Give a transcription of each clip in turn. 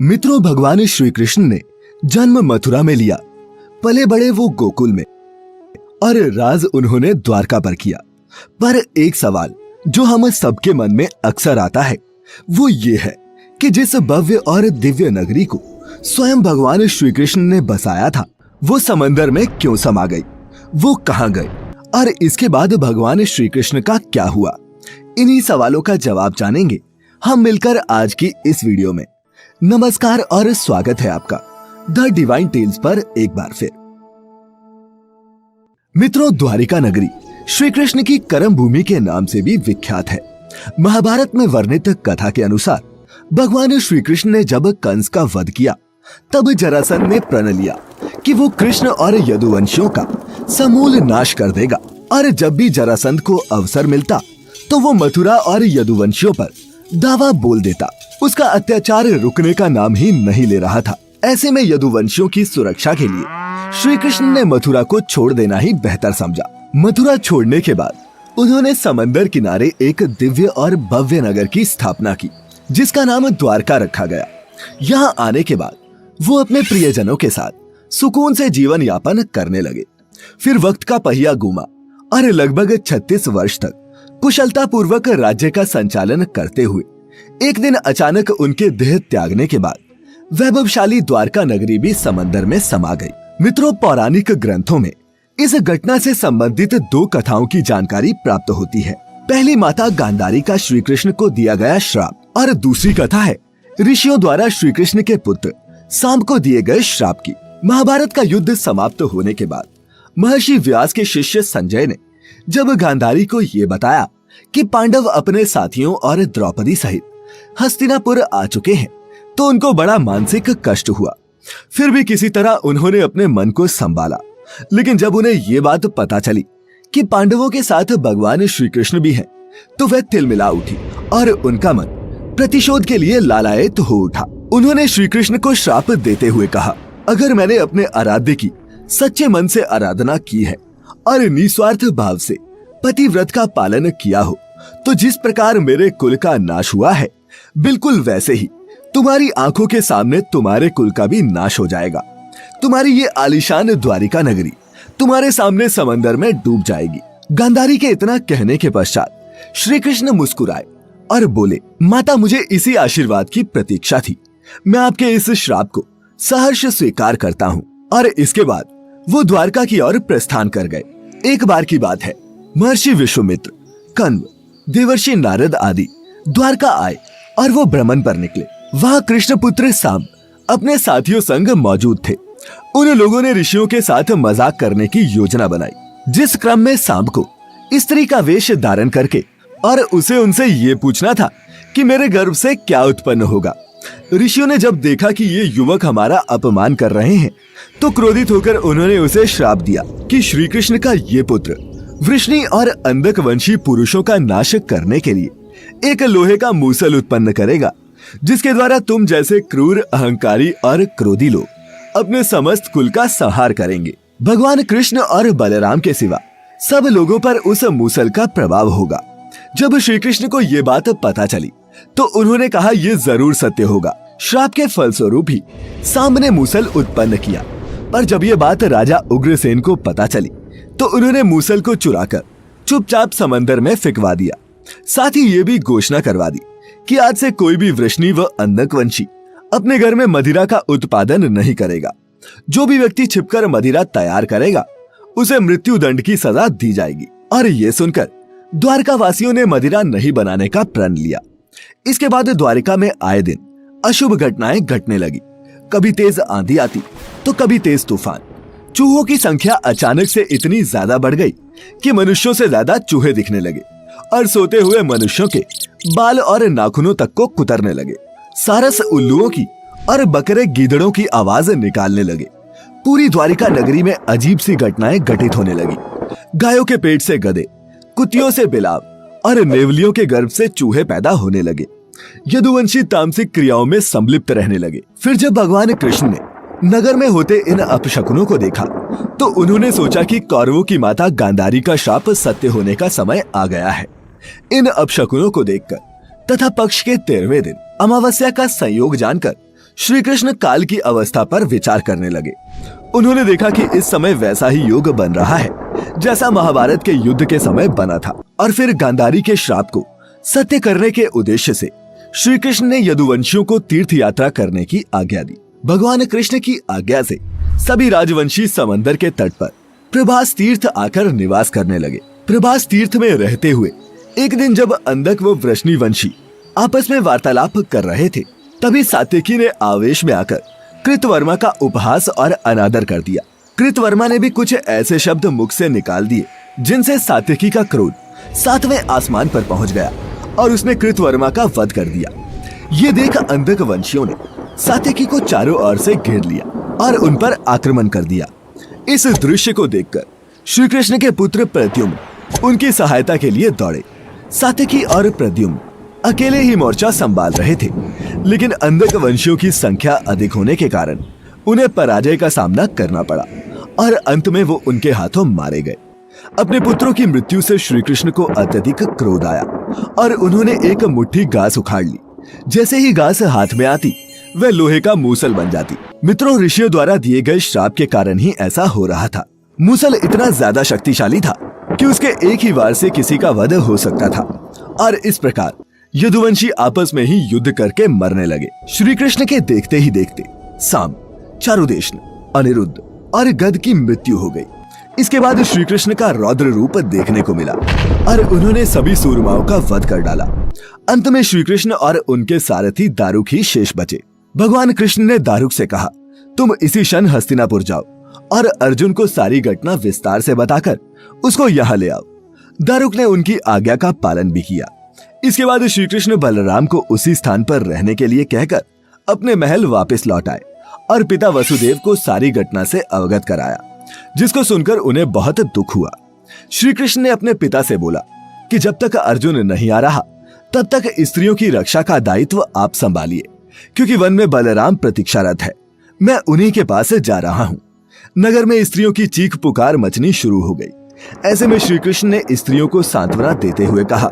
मित्रों, भगवान श्री कृष्ण ने जन्म मथुरा में लिया, पले बड़े वो गोकुल में, और राज उन्होंने द्वारका पर किया। पर एक सवाल जो हम सबके मन में अक्सर आता है वो ये है कि जिस भव्य और दिव्य नगरी को स्वयं भगवान श्री कृष्ण ने बसाया था वो समंदर में क्यों समा गई, वो कहाँ गए और इसके बाद भगवान श्री कृष्ण का क्या हुआ। इन्हीं सवालों का जवाब जानेंगे हम मिलकर आज की इस वीडियो में। नमस्कार और स्वागत है आपका द डिवाइन टेल्स पर एक बार फिर। मित्रों, द्वारिका नगरी श्री कृष्ण की कर्म भूमि के नाम से भी विख्यात है। महाभारत में वर्णित कथा के अनुसार भगवान श्री कृष्ण ने जब कंस का वध किया तब जरासंध ने प्रण लिया कि वो कृष्ण और यदुवंशियों का समूल नाश कर देगा, और जब भी जरासंध को अवसर मिलता तो वो मथुरा और यदुवंशियों पर दावा बोल देता। उसका अत्याचार रुकने का नाम ही नहीं ले रहा था। ऐसे में यदुवंशियों की सुरक्षा के लिए श्री कृष्ण ने मथुरा को छोड़ देना ही बेहतर समझा। मथुरा छोड़ने के बाद उन्होंने समंदर किनारे एक दिव्य और भव्य नगर की स्थापना की जिसका नाम द्वारका रखा गया। यहाँ आने के बाद वो अपने प्रियजनों के साथ सुकून से जीवन यापन करने लगे। फिर वक्त का पहिया घूमा और लगभग 36 वर्ष तक कुशलता पूर्वक राज्य का संचालन करते हुए एक दिन अचानक उनके देह त्यागने के बाद वैभवशाली द्वारका नगरी भी समंदर में समा गई। मित्रों, पौराणिक ग्रंथों में इस घटना से संबंधित दो कथाओं की जानकारी प्राप्त होती है। पहली माता गांधारी का श्री कृष्ण को दिया गया श्राप, और दूसरी कथा है ऋषियों द्वारा श्री कृष्ण के पुत्र सांब को दिए गए श्राप की। महाभारत का युद्ध समाप्त होने के बाद महर्षि व्यास के शिष्य संजय ने जब गांधारी को ये बताया कि पांडव अपने साथियों और द्रौपदी सहित हस्तिनापुर आ चुके हैं तो उनको बड़ा मानसिक कष्ट हुआ। फिर भी किसी तरह उन्होंने अपने मन को संभाला। लेकिन जब उन्हें ये बात पता चली कि पांडवों के साथ भगवान श्री कृष्ण भी हैं, तो वह तिलमिला उठी और उनका मन प्रतिशोध के लिए लालायित हो उठा। उन्होंने श्री कृष्ण को श्राप देते हुए कहा, अगर मैंने अपने आराध्य की सच्चे मन से आराधना की है और निस्वार्थ भाव से पतिव्रत का पालन किया हो तो जिस प्रकार मेरे कुल का नाश हुआ है बिल्कुल वैसे ही तुम्हारी आंखों के सामने तुम्हारे कुल का भी नाश हो जाएगा। तुम्हारी ये आलीशान द्वारिका नगरी तुम्हारे सामने समंदर में डूब जाएगी। गांधारी के इतना कहने के पश्चात श्री कृष्ण मुस्कुराए और बोले, माता, मुझे इसी आशीर्वाद की प्रतीक्षा थी। मैं आपके इस श्राप को सहर्ष स्वीकार करता हूँ। और इसके बाद वो द्वारका की ओर प्रस्थान कर गए। एक बार की बात है, महर्षि विश्वामित्र, कण्व, देवर्षि नारद आदि द्वारका आए और वो भ्रमण पर निकले। वहाँ कृष्ण पुत्र सांब अपने साथियों संग मौजूद थे। उन लोगों ने ऋषियों के साथ मजाक करने की योजना बनाई, जिस क्रम में सांब को स्त्री का वेश धारण करके और उसे उनसे ये पूछना था कि मेरे गर्भ से क्या उत्पन्न होगा। ऋषियों ने जब देखा कि ये युवक हमारा अपमान कर रहे हैं तो क्रोधित होकर उन्होंने उसे श्राप दिया कि श्री कृष्ण का ये पुत्र वृष्णि और अंधक वंशी पुरुषों का नाश करने के लिए एक लोहे का मूसल उत्पन्न करेगा, जिसके द्वारा तुम जैसे क्रूर, अहंकारी और क्रोधी लोग अपने समस्त कुल का संहार करेंगे। भगवान कृष्ण और बलराम के सिवा सब लोगों पर उस मूसल का प्रभाव होगा। जब श्री कृष्ण को ये बात पता चली तो उन्होंने कहा, ये जरूर सत्य होगा। श्राप के फलस्वरूप ही सांब ने मूसल उत्पन्न किया। पर जब ये बात राजा उग्रसेन को पता चली तो उन्होंने मूसल को चुराकर चुपचाप समंदर में फेंकवा दिया। साथ ही ये भी घोषणा करवा दी कि आज से कोई भी वृष्णि व अंधकवंशी अपने घर में मदिरा का उत्पादन नहीं करेगा। जो भी व्यक्ति छिपकर मदिरा तैयार करेगा उसे मृत्यु दंड की सजा दी जाएगी। और ये सुनकर द्वारका वासियों ने मदिरा नहीं बनाने का प्रण लिया। इसके बाद द्वारिका में आए दिन अशुभ घटनाएं घटने लगी। कभी तेज आंधी आती तो कभी तेज तूफान। चूहों की संख्या अचानक से इतनी ज्यादा बढ़ गई कि मनुष्यों से ज्यादा चूहे दिखने लगे और सोते हुए मनुष्यों के बाल और नाखूनों तक को कुतरने लगे। सारस उल्लुओं की और बकरे गीदड़ों की आवाज निकालने लगे। पूरी द्वारिका नगरी में अजीब सी घटनाएं घटित होने लगी। गायों के पेट से गधे, कुतियों से बिलाव और नेवलियों के गर्भ से चूहे पैदा होने लगे। यदुवंशी तामसिक क्रियाओं में संलिप्त रहने लगे। फिर जब भगवान कृष्ण ने नगर में होते इन अपशकुनों को देखा तो उन्होंने सोचा कि कौरवों की माता गांधारी का शाप सत्य होने का समय आ गया है। इन अपशकुनों को देखकर तथा पक्ष के 13वें दिन अमावस्या का संयोग जानकर श्री कृष्ण काल की अवस्था पर विचार करने लगे। उन्होंने देखा कि इस समय वैसा ही युग बन रहा है जैसा महाभारत के युद्ध के समय बना था। और फिर गांधारी के श्राप को सत्य करने के उद्देश्य से श्री कृष्ण ने यदुवंशियों को तीर्थ यात्रा करने की आज्ञा दी। भगवान कृष्ण की आज्ञा से सभी राजवंशी समंदर के तट पर प्रभास तीर्थ आकर निवास करने लगे। प्रभास तीर्थ में रहते हुए एक दिन जब अंधक व वृष्णिवंशी आपस में वार्तालाप कर रहे थे, तभी सात्यकी ने आवेश में आकर कृतवर्मा का उपहास और अनादर कर दिया। कृतवर्मा ने भी कुछ ऐसे शब्द मुख से निकाल दिए जिनसे सात्यकी का क्रोध 7वें आसमान पर पहुंच गया और उसने कृतवर्मा का वध कर दिया। ये देख अंधक वंशियों ने सात्यकी को चारों ओर से घेर लिया और उन पर आक्रमण कर दिया। इस दृश्य को देखकर श्री कृष्ण के पुत्र प्रद्युम्न उनकी सहायता के लिए दौड़े। सात्यकी और प्रद्युम्न अकेले ही मोर्चा संभाल रहे थे, लेकिन अंधक वंशियों की संख्या अधिक होने के कारण उन्हें पराजय का सामना करना पड़ा और अंत में वो उनके हाथों मारे गए। अपने पुत्रों की मृत्यु से श्री कृष्ण को अत्यधिक क्रोध आया और उन्होंने एक मुट्ठी घास उखाड़ ली। जैसे ही घास हाथ में आती वह लोहे का मूसल बन जाती। मित्रों, ऋषियों द्वारा दिए गए श्राप के कारण ही ऐसा हो रहा था। मूसल इतना ज्यादा शक्तिशाली था कि उसके एक ही वार से किसी का वध हो सकता था और इस प्रकार यदुवंशी आपस में ही युद्ध करके मरने लगे। श्री कृष्ण के देखते ही देखते साम, चारुदेशन, अनिरुद्ध और गद की मृत्यु हो गई। इसके बाद श्री कृष्ण का रौद्र रूप देखने को मिला और उन्होंने सभी सूरमाओं का वध कर डाला। अंत में श्री कृष्ण और उनके सारथी दारुक ही शेष बचे। भगवान कृष्ण ने दारुक से कहा, तुम इसी क्षण हस्तिनापुर जाओ और अर्जुन को सारी घटना विस्तार से बताकर उसको यहाँ ले आओ। दारुक ने उनकी आज्ञा का पालन भी किया। इसके बाद श्री कृष्ण बलराम को उसी स्थान पर रहने के लिए कहकर अपने महल वापस लौट आए और पिता वसुदेव को सारी घटना से अवगत कराया, जिसको सुनकर उन्हें बहुत दुख हुआ। श्री कृष्ण ने अपने पिता से बोला कि जब तक अर्जुन नहीं आ रहा तब तक स्त्रियों की रक्षा का दायित्व आप संभालिए, क्योंकि वन में बलराम प्रतीक्षारत है। मैं उन्हीं के पास जा रहा हूँ। नगर में स्त्रियों की चीख पुकार मचनी शुरू हो गई। ऐसे में श्री कृष्ण ने स्त्रियों को सांत्वना देते हुए कहा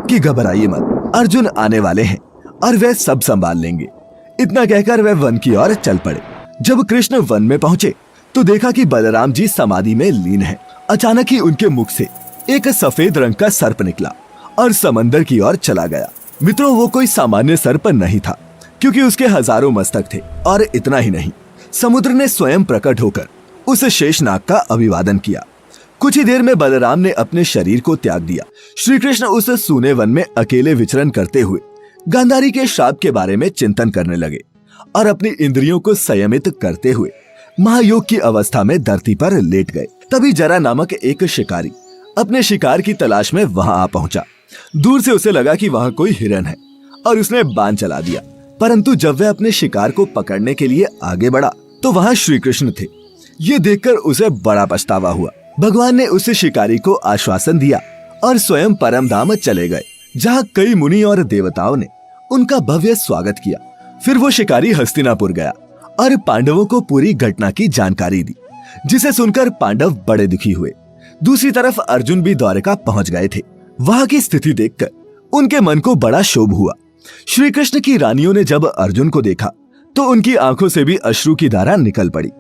कि घबराइए मत, अर्जुन आने वाले हैं और वे सब संभाल लेंगे। इतना कहकर वे वन की ओर चल पड़े। जब कृष्ण वन में पहुंचे तो देखा कि बलराम जी समाधि में लीन हैं। अचानक ही उनके मुख से एक सफेद रंग का सर्प निकला और समंदर की ओर चला गया। मित्रों, वो कोई सामान्य सर्प नहीं था, क्योंकि उसके हजारों मस्तक थे। और इतना ही नहीं, समुद्र ने स्वयं प्रकट होकर उस शेषनाग का अभिवादन किया। कुछ ही देर में बलराम ने अपने शरीर को त्याग दिया। श्री कृष्ण उस सूने वन में अकेले विचरण करते हुए गांधारी के श्राप के बारे में चिंतन करने लगे और अपनी इंद्रियों को संयमित करते हुए महायोग की अवस्था में धरती पर लेट गए। तभी जरा नामक एक शिकारी अपने शिकार की तलाश में वहां आ पहुंचा। दूर से उसे लगा कि वहां कोई हिरन है और उसने बाण चला दिया, परंतु जब वह अपने शिकार को पकड़ने के लिए आगे बढ़ा तो वहां श्री कृष्ण थे। ये देखकर उसे बड़ा पछतावा हुआ। भगवान ने उस शिकारी को आश्वासन दिया और स्वयं परम धाम चले गए, जहाँ कई मुनि और देवताओं ने उनका भव्य स्वागत किया। फिर वो शिकारी हस्तिनापुर गया और पांडवों को पूरी घटना की जानकारी दी, जिसे सुनकर पांडव बड़े दुखी हुए। दूसरी तरफ अर्जुन भी द्वारका पहुंच गए थे। वहां की स्थिति देखकर उनके मन को बड़ा क्षोभ हुआ। श्री कृष्ण की रानियों ने जब अर्जुन को देखा तो उनकी आंखों से भी अश्रु की धारा निकल पड़ी।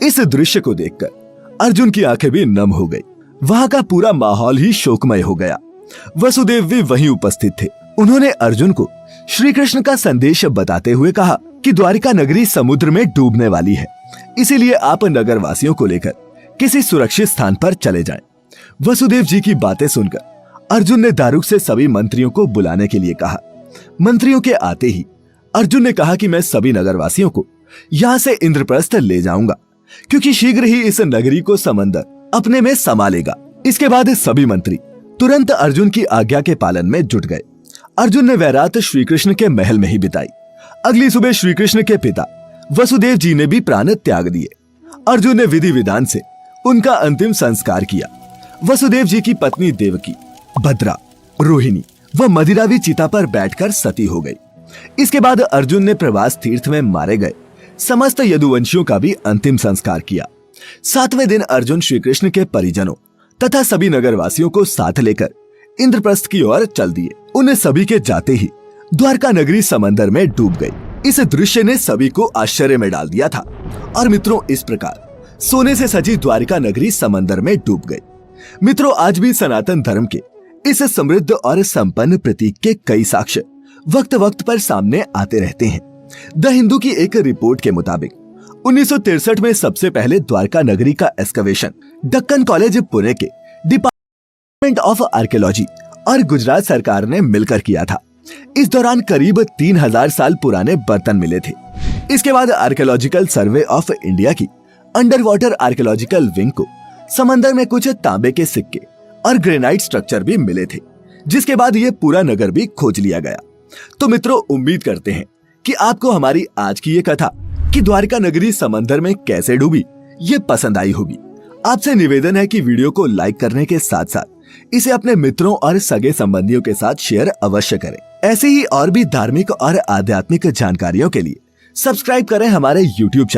इस दृश्य को देखकर अर्जुन की आंखें भी नम हो गई। वहां का पूरा माहौल ही शोकमय हो गया। वसुदेव भी वहीं उपस्थित थे। उन्होंने अर्जुन को श्री कृष्ण का संदेश बताते हुए कहा कि द्वारिका नगरी समुद्र में डूबने वाली है, इसीलिए आप नगर वासियों को लेकर किसी सुरक्षित स्थान पर चले जाएं। वसुदेव जी की बातें सुनकर अर्जुन ने दारुक से सभी मंत्रियों को बुलाने के लिए कहा। मंत्रियों के आते ही अर्जुन ने कहा कि मैं सभी नगरवासियों को यहाँ से इंद्रप्रस्थ ले जाऊंगा, क्योंकि शीघ्र ही इस नगरी को समंदर अपने में समा लेगा। इसके बाद सभी मंत्री तुरंत अर्जुन की आज्ञा के पालन में जुट गए। अर्जुन ने वह रात श्री कृष्ण के महल में ही बिताई। अगली सुबह श्री कृष्ण के पिता वसुदेव जी ने भी प्राण त्याग दिए। अर्जुन ने विधि विधान से उनका अंतिम संस्कार किया। वसुदेव जी की पत्नी देवकी, भद्रा, रोहिणी व मदिरा भी चिता पर बैठकर सती हो गई। इसके बाद अर्जुन ने प्रवास तीर्थ में मारे गए समस्त यदुवंशियों का भी अंतिम संस्कार किया। 7वें दिन अर्जुन श्री कृष्ण के परिजनों तथा सभी नगरवासियों को साथ लेकर इंद्रप्रस्थ की ओर चल दिए। उन्हें सभी के जाते ही द्वारका नगरी समंदर में डूब गई। इस दृश्य ने सभी को आश्चर्य में डाल दिया था। और मित्रों, इस प्रकार सोने से सजी द्वारिका नगरी समंदर में डूब गई। मित्रों, आज भी सनातन धर्म के इस समृद्ध और संपन्न प्रतीक के कई साक्ष्य वक्त वक्त पर सामने आते रहते हैं। द हिंदू की एक रिपोर्ट के मुताबिक 1963 में सबसे पहले द्वारका नगरी का एक्सकवेशन दक्कन कॉलेज पुणे के डिपार्टमेंट ऑफ आर्कियोलॉजी और गुजरात सरकार ने मिलकर किया था। इस दौरान करीब 3000 साल पुराने बर्तन मिले थे। इसके बाद आर्कियोलॉजिकल सर्वे ऑफ इंडिया की अंडर वाटर आर्कियोलॉजिकल विंग को समंदर में कुछ तांबे के सिक्के और ग्रेनाइट स्ट्रक्चर भी मिले थे, जिसके बाद ये पूरा नगर भी खोज लिया गया। तो मित्रों, उम्मीद करते हैं कि आपको हमारी आज की ये कथा कि द्वारका नगरी समंदर में कैसे डूबी ये पसंद आई होगी। आपसे निवेदन है कि वीडियो को लाइक करने के साथ साथ इसे अपने मित्रों और सगे संबंधियों के साथ शेयर अवश्य करें। ऐसे ही और भी धार्मिक और आध्यात्मिक जानकारियों के लिए सब्सक्राइब करें हमारे YouTube चैनल।